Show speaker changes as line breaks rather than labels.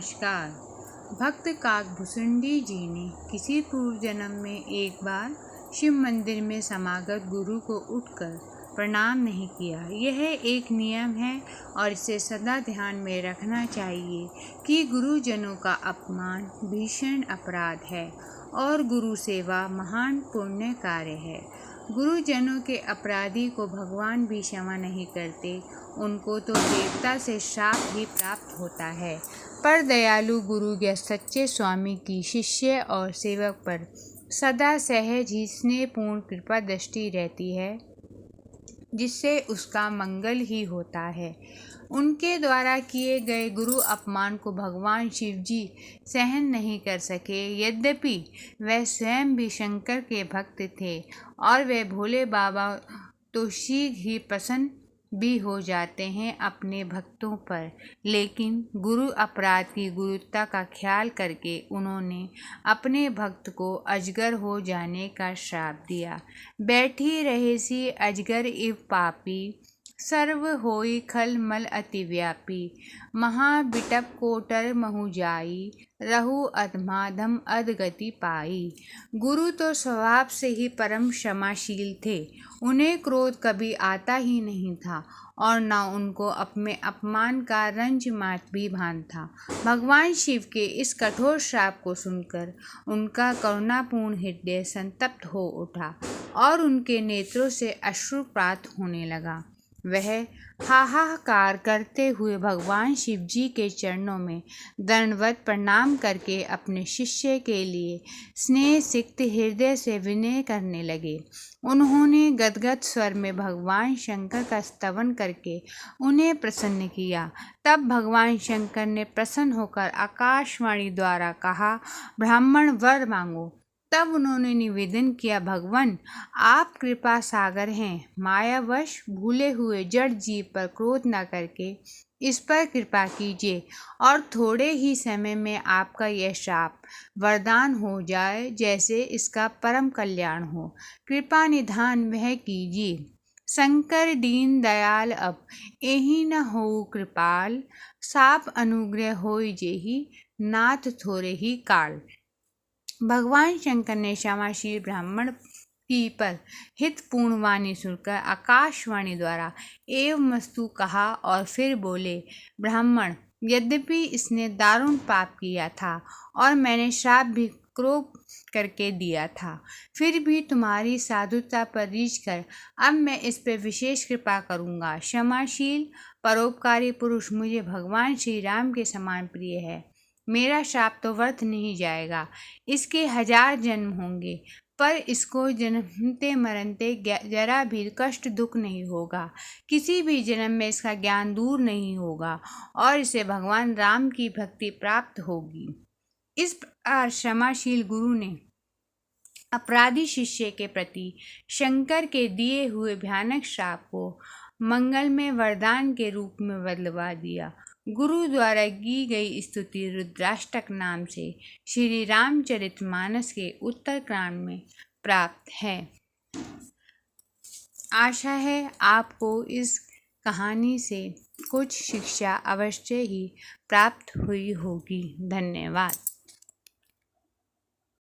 नमस्कार। भक्त काकभूषुंडी जी ने किसी पूर्व जन्म में एक बार शिव मंदिर में समागत गुरु को उठकर प्रणाम नहीं किया। यह एक नियम है और इसे सदा ध्यान में रखना चाहिए कि गुरुजनों का अपमान भीषण अपराध है और गुरु सेवा महान पुण्य कार्य है। गुरुजनों के अपराधी को भगवान भी क्षमा नहीं करते, उनको तो देवता से श्राप ही प्राप्त होता है। पर दयालु गुरु या सच्चे स्वामी की शिष्य और सेवक पर सदा सहज ही स्नेहपूर्ण कृपा दृष्टि रहती है, जिससे उसका मंगल ही होता है। उनके द्वारा किए गए गुरु अपमान को भगवान शिव जी सहन नहीं कर सके। यद्यपि वह स्वयं भी शंकर के भक्त थे और वे भोले बाबा तो शीघ्र ही प्रसन्न भी हो जाते हैं अपने भक्तों पर, लेकिन गुरु अपराध की गुरुता का ख्याल करके उन्होंने अपने भक्त को अजगर हो जाने का श्राप दिया। बैठी रहे सी अजगर इव पापी, सर्व होई खल मल अति व्यापी। महाबिटप कोटर महु जाई, रहु अधमाधम अधगति पाई। गुरु तो स्वभाव से ही परम क्षमाशील थे, उन्हें क्रोध कभी आता ही नहीं था और न उनको अपने अपमान का रंज मात्र भी भान था। भगवान शिव के इस कठोर श्राप को सुनकर उनका करुणापूर्ण हृदय संतप्त हो उठा और उनके नेत्रों से अश्रुपात होने लगा। वह हाहाकार करते हुए भगवान शिव जी के चरणों में दंडवत प्रणाम करके अपने शिष्य के लिए स्नेह सिक्त हृदय से विनय करने लगे। उन्होंने गदगद स्वर में भगवान शंकर का स्तवन करके उन्हें प्रसन्न किया। तब भगवान शंकर ने प्रसन्न होकर आकाशवाणी द्वारा कहा, ब्राह्मण वर मांगो। तब उन्होंने निवेदन किया, भगवान आप कृपा सागर हैं, मायावश भूले हुए जड़ जीव पर क्रोध न करके इस पर कृपा कीजिए और थोड़े ही समय में आपका यह श्राप वरदान हो जाए, जैसे इसका परम कल्याण हो। कृपा निधान वह कीजिए। शंकर दीन दयाल अब एहि न हो कृपाल, साप अनुग्रह होई जेहि नाथ थोरे ही काल। भगवान शंकर ने क्षमाशील ब्राह्मण की पर हितपूर्ण वाणी सुनकर आकाशवाणी द्वारा एवमस्तु कहा और फिर बोले, ब्राह्मण यद्यपि इसने दारुण पाप किया था और मैंने श्राप भी क्रोध करके दिया था, फिर भी तुम्हारी साधुता पर रीझ कर अब मैं इस पर विशेष कृपा करूँगा। क्षमाशील परोपकारी पुरुष मुझे भगवान श्री राम के समान प्रिय है। मेरा श्राप तो व्यर्थ नहीं जाएगा, इसके 1000 जन्म होंगे, पर इसको जन्मते मरते जरा भी कष्ट दुख नहीं होगा। किसी भी जन्म में इसका ज्ञान दूर नहीं होगा और इसे भगवान राम की भक्ति प्राप्त होगी। इस प्रकार क्षमाशील गुरु ने अपराधी शिष्य के प्रति शंकर के दिए हुए भयानक श्राप को मंगलमय वरदान के रूप में बदलवा दिया। गुरु द्वारा की गई स्तुति रुद्राष्टक नाम से श्री रामचरितमानस के उत्तरकांड में प्राप्त है। आशा है आपको इस कहानी से कुछ शिक्षा अवश्य ही प्राप्त हुई होगी। धन्यवाद।